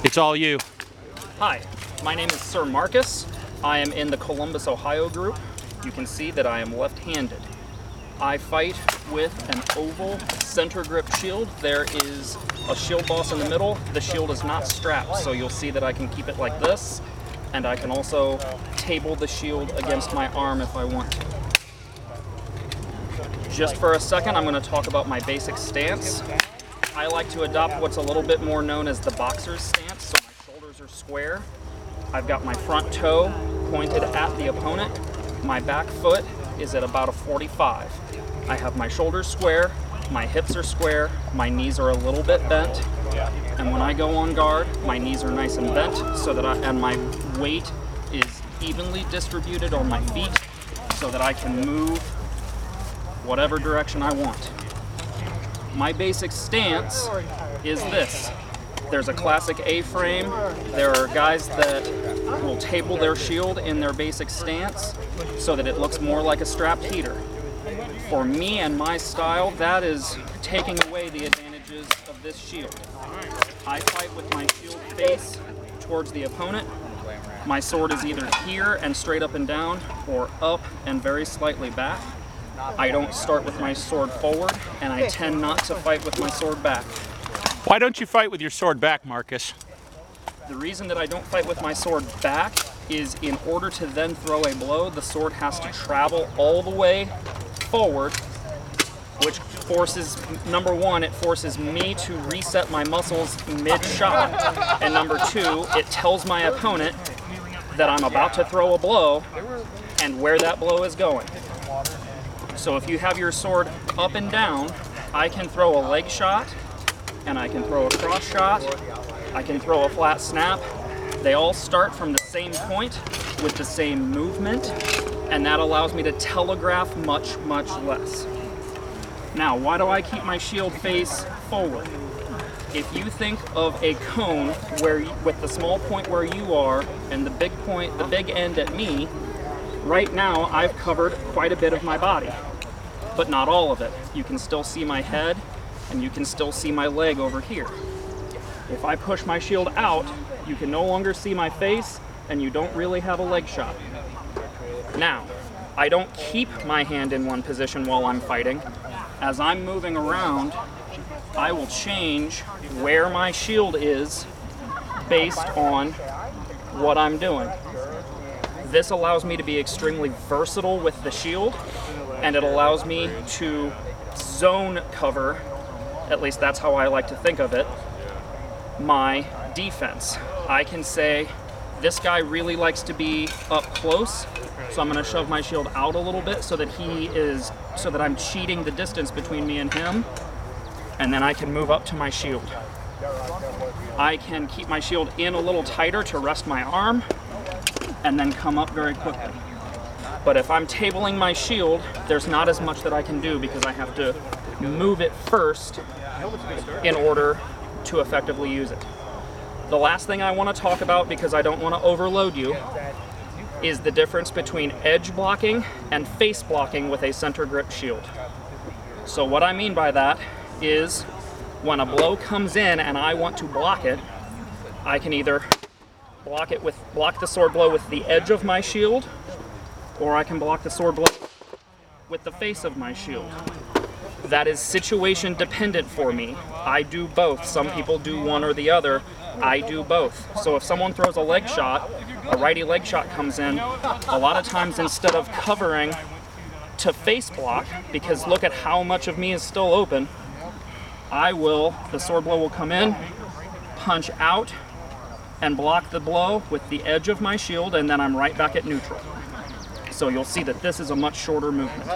It's all you. Hi, my name is Sir Marcus. I am in the Columbus, Ohio group. You can see that I am left-handed. I fight with an oval center grip shield. There is a shield boss in the middle. The shield is not strapped, so you'll see that I can keep it like this, and I can also table the shield against my arm if I want to. Just for a second, I'm going to talk about my basic stance. I like to adopt what's a little bit more known as the boxer's stance, so my shoulders are square. I've got my front toe pointed at the opponent. My back foot is at about a 45. I have my shoulders square, my hips are square, my knees are a little bit bent, and when I go on guard, my knees are nice and bent so that and my weight is evenly distributed on my feet so that I can move whatever direction I want. My basic stance is this. There's a classic A-frame. There are guys that will table their shield in their basic stance so that it looks more like a strapped heater. For me and my style, that is taking away the advantages of this shield. I fight with my shield face towards the opponent. My sword is either here and straight up and down, or up and very slightly back. I don't start with my sword forward, and I tend not to fight with my sword back. Why don't you fight with your sword back, Marcus? The reason that I don't fight with my sword back is in order to then throw a blow, the sword has to travel all the way forward, which forces, number one, it forces me to reset my muscles mid-shot, and number two, it tells my opponent that I'm about to throw a blow and where that blow is going. So if you have your sword up and down, I can throw a leg shot, and I can throw a cross shot, I can throw a flat snap. They all start from the same point with the same movement, and that allows me to telegraph much, much less. Now, why do I keep my shield face forward? If you think of a cone where with the small point where you are and the big point, the big end at me, right now I've covered quite a bit of my body, but not all of it. You can still see my head, and you can still see my leg over here. If I push my shield out, you can no longer see my face, and you don't really have a leg shot. Now, I don't keep my hand in one position while I'm fighting. As I'm moving around, I will change where my shield is based on what I'm doing. This allows me to be extremely versatile with the shield, and it allows me to zone cover, at least that's how I like to think of it, my defense. I can say, this guy really likes to be up close, so I'm going to shove my shield out a little bit so that I'm cheating the distance between me and him, and then I can move up to my shield. I can keep my shield in a little tighter to rest my arm, and then come up very quickly. But if I'm tabling my shield, there's not as much that I can do because I have to move it first in order to effectively use it. The last thing I want to talk about, because I don't want to overload you, is the difference between edge blocking and face blocking with a center grip shield. So what I mean by that is when a blow comes in and I want to block it, I can either block the sword blow with the edge of my shield, or I can block the sword blow with the face of my shield. That is situation dependent for me. I do both. Some people do one or the other. I do both. So if someone throws a leg shot, a righty leg shot comes in, a lot of times instead of covering to face block, because look at how much of me is still open, the sword blow will come in, punch out, and block the blow with the edge of my shield, and then I'm right back at neutral. So you'll see that this is a much shorter movement.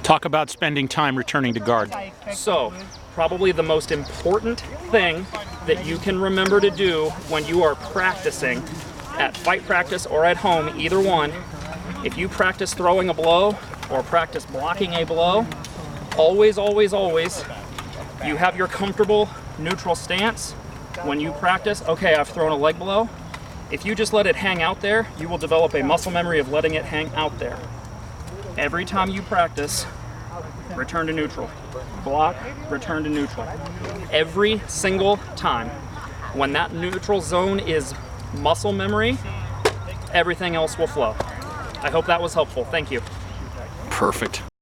Talk about spending time returning to guard. So, probably the most important thing that you can remember to do when you are practicing at fight practice or at home, either one, if you practice throwing a blow or practice blocking a blow, always, always, always, you have your comfortable neutral stance. When you practice, okay, I've thrown a leg blow. If you just let it hang out there, you will develop a muscle memory of letting it hang out there. Every time you practice, return to neutral. Block, return to neutral. Every single time. When that neutral zone is muscle memory, everything else will flow. I hope that was helpful. Thank you. Perfect.